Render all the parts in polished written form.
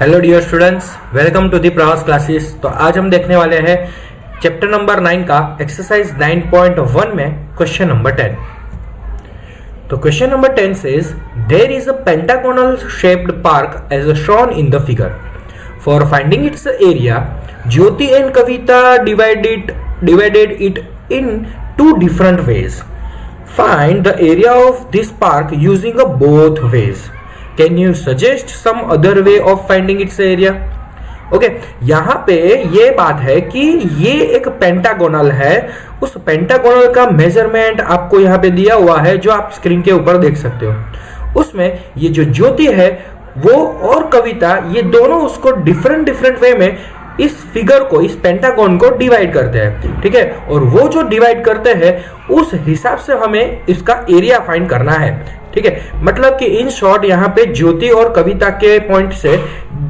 Hello dear students, welcome to the Pravas classes. तो आज हम देखने वाले हैं चैप्टर नंबर 9 का एक्सरसाइज 9.1 में क्वेश्चन नंबर 10। तो question number 10 says there is a pentagonal shaped park as shown in the figure. For finding its area, Jyoti and Kavita divided it in two different ways. Find the area of this park using a both ways. Can you suggest some other way of finding its area? Okay, यहाँ पे ये बात है कि ये एक pentagonal है। उस पेंटागोनल का मेजरमेंट आपको यहाँ पे दिया हुआ है, जो आप स्क्रीन के ऊपर देख सकते हो। उसमें ये जो ज्योति है वो और कविता, ये दोनों उसको डिफरेंट वे में इस फिगर को, इस पेंटागन को डिवाइड करते हैं। ठीक है, और वो जो डिवाइड करते हैं उस हिसाब से हमें इसका एरिया फाइंड करना है। ठीक है, मतलब कि इन शॉर्ट यहाँ पे ज्योति और कविता के पॉइंट से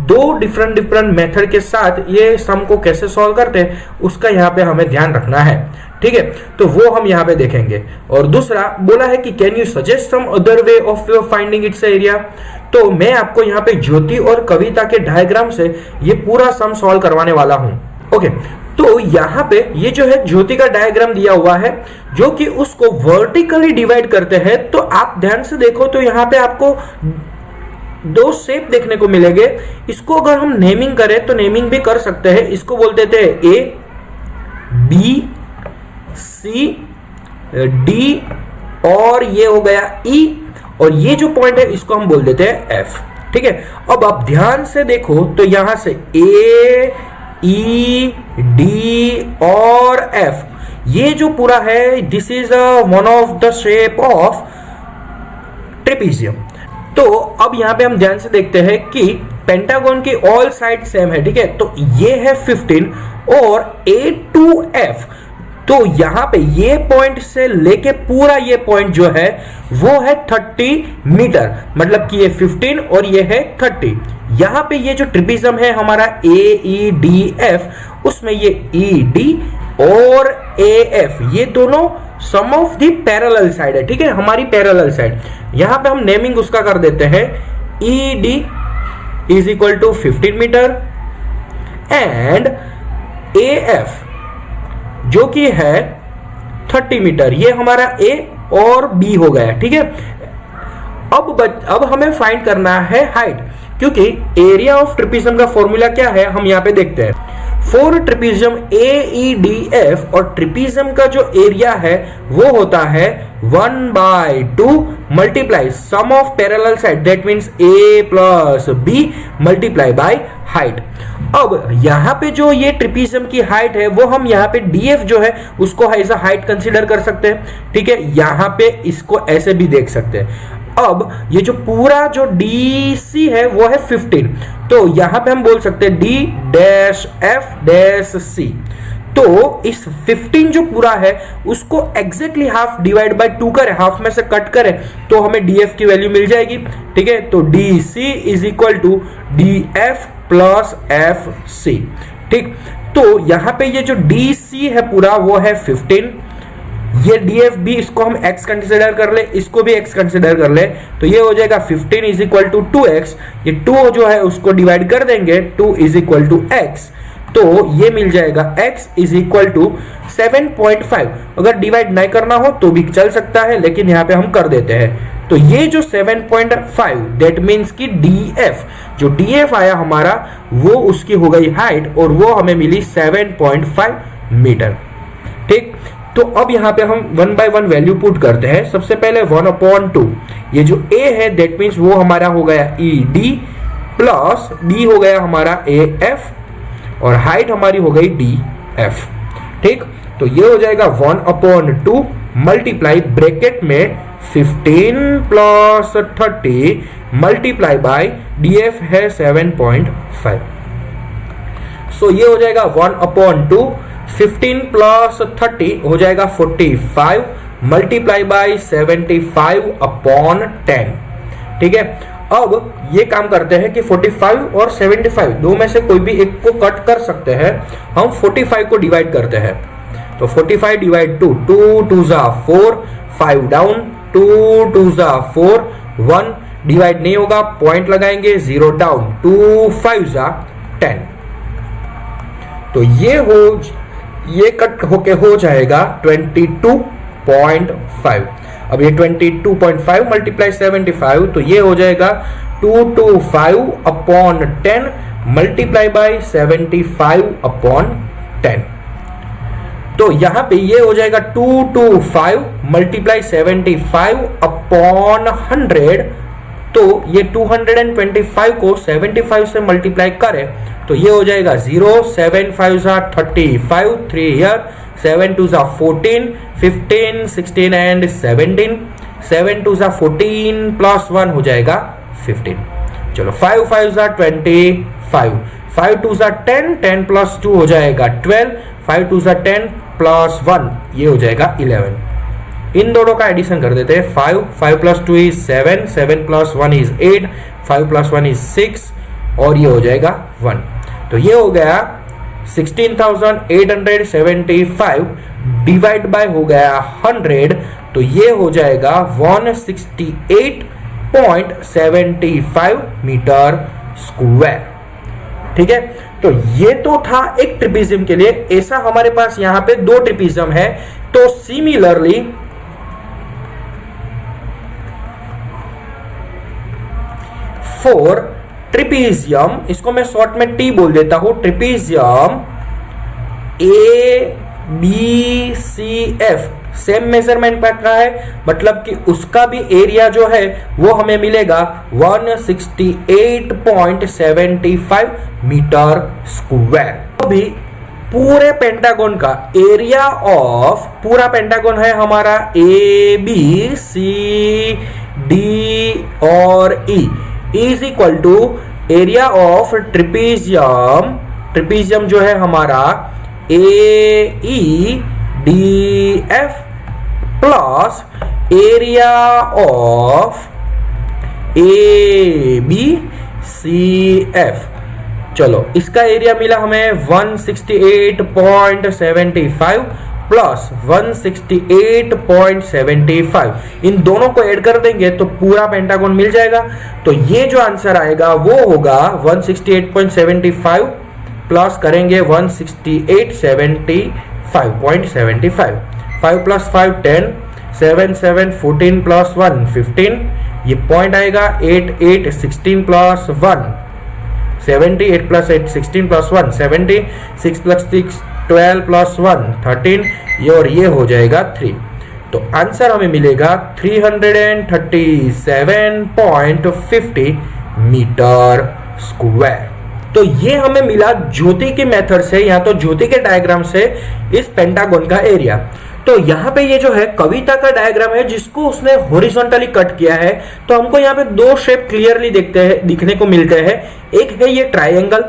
दो डिफरेंट मेथड के साथ ये सम को कैसे सॉल्व करते हैं उसका यहाँ पे हमें ध्यान रखना है। ठीक है, तो वो हम यहाँ पे देखेंगे। और दूसरा बोला है कि can you suggest some other way of finding its area. तो मैं आपको यहाँ पे ज्योति और कविता के डायग्राम से ये पूरा सम सॉल्व करवाने वाला हूँ। ओके, तो यहाँ पे ये जो है ज्योति का डायग्राम दिया हुआ है, जो कि उसको वर्टिकली डिवाइड करते हैं। तो आप ध्यान से देखो तो यहाँ पे आपको दो शेप देखने को मिलेंगे। इसको अगर हम नेमिंग करें तो नेमिंग भी कर सकते हैं। इसको बोलते थे ए, बी, सी, डी और ये हो गया ई, और ये जो पॉइंट है इसको हम बोल देते हैं एफ। ठीक है, अब आप ध्यान से देखो तो यहां से ए, ई, डी और एफ, ये जो पूरा है this is one of the shape of trapezium. तो अब यहां पे हम ध्यान से देखते हैं कि पेंटागन की ऑल साइड सेम है। ठीक है, तो ये है 15 और ए टू एफ, तो यहां पे ये पॉइंट से लेके पूरा ये पॉइंट जो है वो है 30 मीटर, मतलब कि ये 15 और ये है 30। यहां पे ये जो ट्रिपिज्म है हमारा ए, ई, डी, एफ, उसमें ये ई, डी और ए, एफ, ये दोनों सम ऑफ द पैरेलल साइड है। ठीक है, हमारी पैरेलल साइड। यहां पे हम नेमिंग उसका कर देते हैं E D is equal to 15 metre and A F जो कि है 30 मीटर। ये हमारा ए और बी हो गया। ठीक है, अब हमें फाइंड करना है हाइट, क्योंकि एरिया ऑफ ट्रिपिज्म का फॉर्मूला क्या है हम यहां पे देखते हैं। For trapezium A, E, D, F, और ट्रिपिज्म का जो एरिया है वो होता है 1/2 multiply sum of parallel side, that means A plus B multiply by height. अब यहाँ पे जो ये ट्रिपिज्म की हाइट है वो हम यहाँ पे डीएफ जो है उसको एज अ हाइट कंसीडर कर सकते हैं। ठीक है, यहाँ पे इसको ऐसे भी देख सकते हैं। अब ये जो पूरा जो डी सी है वो है 15, तो यहां पे हम बोल सकते हैं D dash F dash C. तो इस 15 जो पूरा है उसको एग्जैक्टली हाफ डिवाइड बाय 2 करें, हाफ में से कट करें तो हमें डीएफ की वैल्यू मिल जाएगी। ठीक है, तो D C is equal to D F plus F C. ठीक, तो यहां पे ये जो डी सी है पूरा वो है 15, ये DF भी इसको हम x कंसिडर कर ले, इसको भी x कंसिडर कर ले, तो ये हो जाएगा 15 इज इक्वल टू 2x। ये 2 जो है उसको डिवाइड कर देंगे, 2 इज इक्वल टू x, तो ये मिल जाएगा x इज इक्वल टू 7.5। अगर डिवाइड नहीं करना हो तो भी चल सकता है, लेकिन यहाँ पे हम कर देते हैं। तो ये जो 7.5 दैट मीन्स कि DF, जो DF आया हमारा वो उसकी हो गई हाइट और वो हमें मिली 7.5 मीटर। ठीक, तो अब यहाँ पे हम 1 by 1 वैल्यू पुट करते हैं। सबसे पहले 1/2, ये जो a है दैट मीन्स वो हमारा हो गया ई डी प्लस d हो गया हमारा ए एफ और हाइट हमारी हो गई डी एफ। ठीक, तो ये हो जाएगा 1/2 मल्टीप्लाई ब्रैकेट में 15 plus 30 multiply by D F है 7.5। सो ये हो जाएगा 1/2, 15 प्लस 30 हो जाएगा 45 मल्टीप्लाई बाय 75/10। ठीक है, अब ये काम करते हैं कि 45 और 75 दो में से कोई भी एक को कट कर सकते हैं। हम 45 को डिवाइड करते हैं, तो 45 डिवाइड 2, 2 2 जा 4, 5 डाउन, 2 2 जा 4, 1 डिवाइड नहीं होगा, पॉइंट लगाएंगे, 0 डाउन, 2 5 जा 10। तो ये कट होके हो जाएगा 22.5। अब ये 22.5 मल्टीप्लाई 75, तो ये हो जाएगा 225 अपॉन 10 मल्टीप्लाई बाई 75 अपॉन 10। तो यहां पे ये हो जाएगा 225 मल्टीप्लाई 75 अपॉन 100। तो ये 225 को 75 से मल्टीप्लाई करें तो ये हो जाएगा 0, 7 5 जा 35, 3 here, 7 2 जा 14, 15, 16 एंड 17, 7 2 जा 14 प्लस 1 हो जाएगा 15। चलो 5 5 जा 25, 5 2 जा 10, 10 प्लस 2 हो जाएगा 12, 5 2 जा 10 प्लस 1 ये हो जाएगा 11। इन दोनों का एडिशन कर देते हैं, 5 5 plus 2 is 7, 7 plus 1 is 8, 5 plus 1 is 6 और ये हो जाएगा 1। तो ये हो गया 16,875 डिवाइड बाय हो गया 100, तो ये हो जाएगा 168.75 मीटर स्क्वायर। ठीक है, तो ये तो था एक ट्रिपिज्म के लिए। ऐसा हमारे पास यहां पे दो ट्रिपिज्म है, तो सिमिलरली फॉर ट्रिपिजियम, इसको मैं शॉर्ट में टी बोल देता हूं, ट्रिपिजियम ABCF सेम मेजरमेंट का है, मतलब कि उसका भी एरिया जो है वो हमें मिलेगा 168.75 मीटर स्क्वायर। अभी पूरे पेंटागन का एरिया ऑफ, पूरा पेंटागन है हमारा ABCD और E is equal to area of trapezium, trapezium जो है हमारा AEDF plus area of ABCF। चलो इसका एरिया मिला हमें 168.75 प्लस 168.75, इन दोनों को ऐड कर देंगे तो पूरा पेंटागन मिल जाएगा। तो ये जो आंसर आएगा वो होगा 168.75 प्लस करेंगे 168.75, 5 प्लस 5 10, 7 7 14 प्लस 1 15, ये पॉइंट आएगा 8 8 16 plus 1 70, 8 plus 8 16 plus 1 70, 6 plus 6 12 plus 1 13, ये और ये हो जाएगा 3। तो आंसर हमें मिलेगा 337.50 मीटर स्क्वायर। तो ये हमें मिला ज्योति के मेथड से, या तो ज्योति के डायग्राम से इस पेंटागन का एरिया। तो यहाँ पे ये जो है कविता का डायग्राम है जिसको उसने हॉरिजॉन्टली कट किया है। तो हमको यहाँ पे दो शेप क्लियरली दिखने को मिलते हैं। एक है ये ट्राइंगल,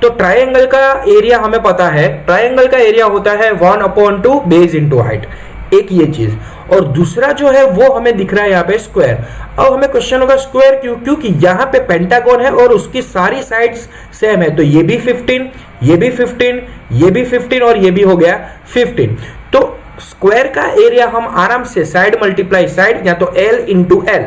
तो ट्राइंगल का एरिया हमें पता है, ट्राइंगल का एरिया होता है 1/2 बेस इंटू हाइट, एक ये चीज। और दूसरा जो है वो हमें दिख रहा है यहाँ पे स्क्वायर। अब हमें क्वेश्चन होगा स्क्वायर क्यों, क्योंकि यहाँ पे पेंटागन है और उसकी सारी साइड्स सेम है। तो ये भी 15, ये भी 15, ये भी 15 और ये भी हो गया 15। तो स्क्वायर का एरिया हम आराम से साइड मल्टीप्लाई साइड, या तो L इंटू L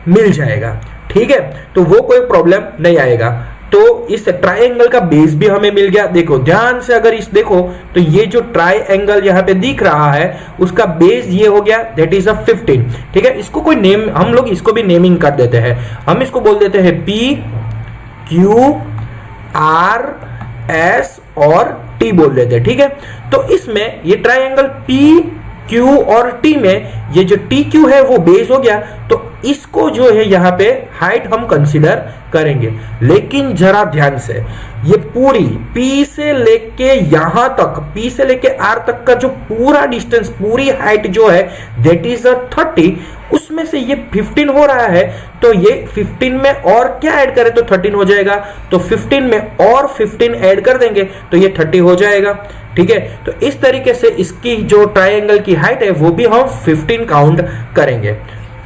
मिल जाएगा। ठीक है, तो वो कोई प्रॉब्लम नहीं आएगा। तो इस ट्राइंगल का बेस भी हमें मिल गया। देखो ध्यान से, अगर इस देखो तो ये जो ट्राइंगल यहाँ पे दिख रहा है उसका बेस ये हो गया, दैट इज 15। ठीक है, इसको कोई नेम, हम लोग इसको भी नेमिंग कर देते हैं। हम इसको बोल देते हैं P Q R S और T बोल देते हैं। ठीक है, तो इसमें ये ट्राइंगल P Q और T में ये जो TQ है वो बेस हो गया। तो इसको जो है यहाँ पे हाइट हम कंसीडर करेंगे। लेकिन जरा ध्यान से, ये पूरी P से लेके यहां तक, P से लेके R तक का जो पूरा डिस्टेंस, पूरी हाइट जो है दैट इज 30, उसमें से ये 15 हो रहा है। तो ये 15 में और क्या ऐड करें तो 13 हो जाएगा। तो 15 में और 15 ऐड कर देंगे तो ये 30 हो जाएगा। ठीक है, तो इस तरीके से इसकी जो ट्राइंगल की हाइट है वो भी हम 15 काउंट करेंगे।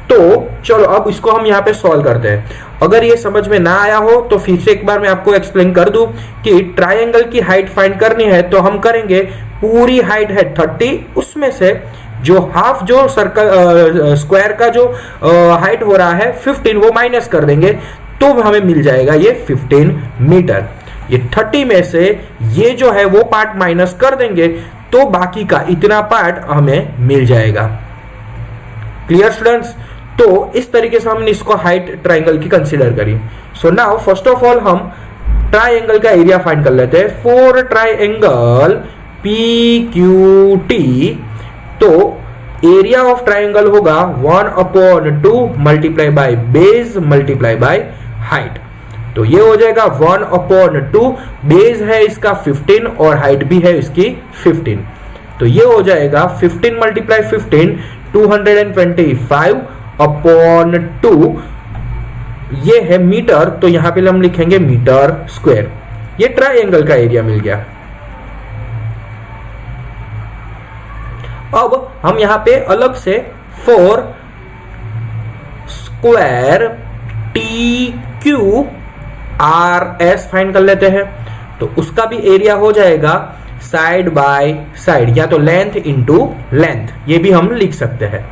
तो चलो अब इसको हम यहाँ पे सॉल्व करते हैं। अगर ये समझ में ना आया हो तो फिर से एक बार मैं आपको एक्सप्लेन कर दूं कि ट्राइंगल की हाइट फाइंड करनी है तो हम करेंगे, पूरी हाइट है 30, उसमें से जो हाफ जो सर्कल स्क्वायर का जो हाइट हो रहा है 15 वो माइनस कर देंगे तो हमें मिल जाएगा ये 15 मीटर। ये 30 में से ये जो है वो पार्ट माइनस कर देंगे तो बाकी का इतना पार्ट हमें मिल जाएगा। Clear students? तो इस तरीके से हमने इसको हाइट ट्राइंगल की कंसीडर करी। So now first of all हम ट्राइंगल का एरिया फाइंड कर लेते हैं। फॉर ट्राइंगल PQT तो एरिया ऑफ ट्राइंगल होगा 1/2 multiply by base multiply by height. तो ये हो जाएगा 1/2, बेस है इसका 15 और हाइट भी है इसकी 15। तो ये हो जाएगा 15 मल्टीप्लाई 15 225/2। ये है मीटर, तो यहां पे हम लिखेंगे मीटर स्क्वायर। ये ट्राइंगल का एरिया मिल गया। अब हम यहां पे अलग से फॉर स्क्वायर TQRS फाइंड कर लेते हैं। तो उसका भी एरिया हो जाएगा साइड बाय साइड, या तो लेंथ इंटू लेंथ, ये भी हम लिख सकते हैं।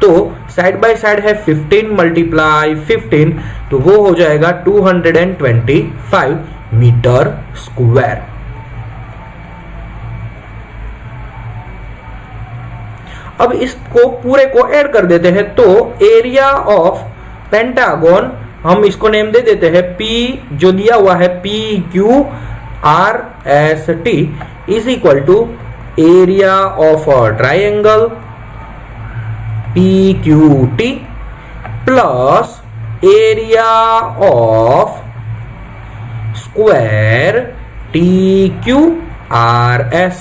तो साइड बाय साइड है 15 मल्टीप्लाई 15, तो वो हो जाएगा 225 मीटर स्क्वायर। अब इसको पूरे को ऐड कर देते हैं। तो एरिया ऑफ पेंटागन हम इसको नेम दे देते हैं P, जो दिया हुआ है PQRST is equal to area of triangle PQT plus area of square TQRS।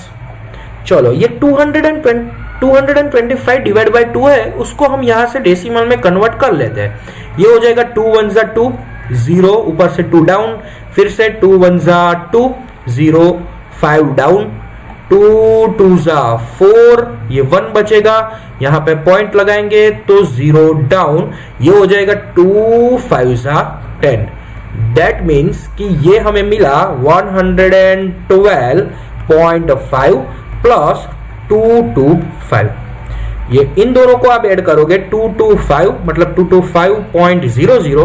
चलो ये 225 डिवाइड बाय 2 है, उसको हम यहां से डेसिमल में कन्वर्ट कर लेते हैं। ये हो जाएगा 2 1 जा 2, 0 ऊपर से 2 डाउन, फिर से 2 1 जा 2, 0 5 डाउन, 2 2 जा 4, ये 1 बचेगा, यहां पे पॉइंट लगाएंगे तो 0 डाउन, ये हो जाएगा 2 5 जा 10। दैट मीन्स कि ये हमें मिला 112.5 प्लस 225। ये इन दोनों को आप ऐड करोगे 225 मतलब 225.00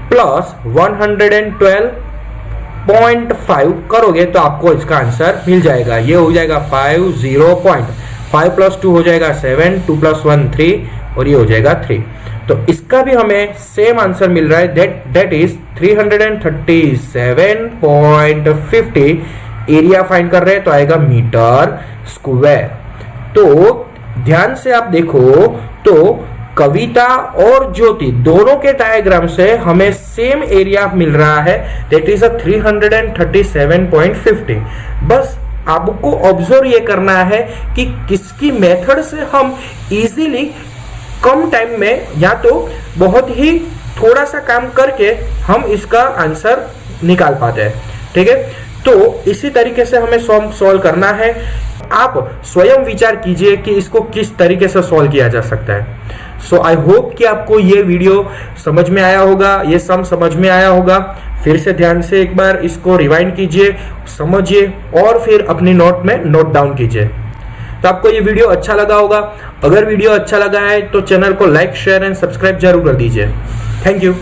प्लस 112.5 करोगे तो आपको इसका आंसर मिल जाएगा। ये हो जाएगा 50.5 प्लस 2 हो जाएगा 7, 2 प्लस 1 3 और ये हो जाएगा 3। तो इसका भी हमें सेम आंसर मिल रहा है, दैट इज 337.50। एरिया फाइंड कर रहे हैं तो आएगा मीटर स्क्वायर। तो ध्यान से आप देखो तो कविता और ज्योति दोनों के डायग्राम से हमें सेम एरिया मिल रहा है, दैट इज 337.50। बस आपको ऑब्जर्व ये करना है कि किसकी मेथड से हम इजीली कम टाइम में या तो बहुत ही थोड़ा सा काम करके हम इसका आंसर निकाल पाते हैं। ठीक है, तो इसी तरीके से हमें सॉल्व करना है। आप स्वयं विचार कीजिए कि इसको किस तरीके से सॉल्व किया जा सकता है। सो आई होप कि आपको ये वीडियो समझ में आया होगा, ये सम समझ में आया होगा। फिर से ध्यान से एक बार इसको रिवाइंड कीजिए, समझिए और फिर अपनी नोट में नोट डाउन कीजिए। तो आपको ये वीडियो अच्छा लगा होगा। अगर वीडियो अच्छा लगा है तो चैनल को लाइक शेयर एंड सब्सक्राइब जरूर कर दीजिए। Thank you.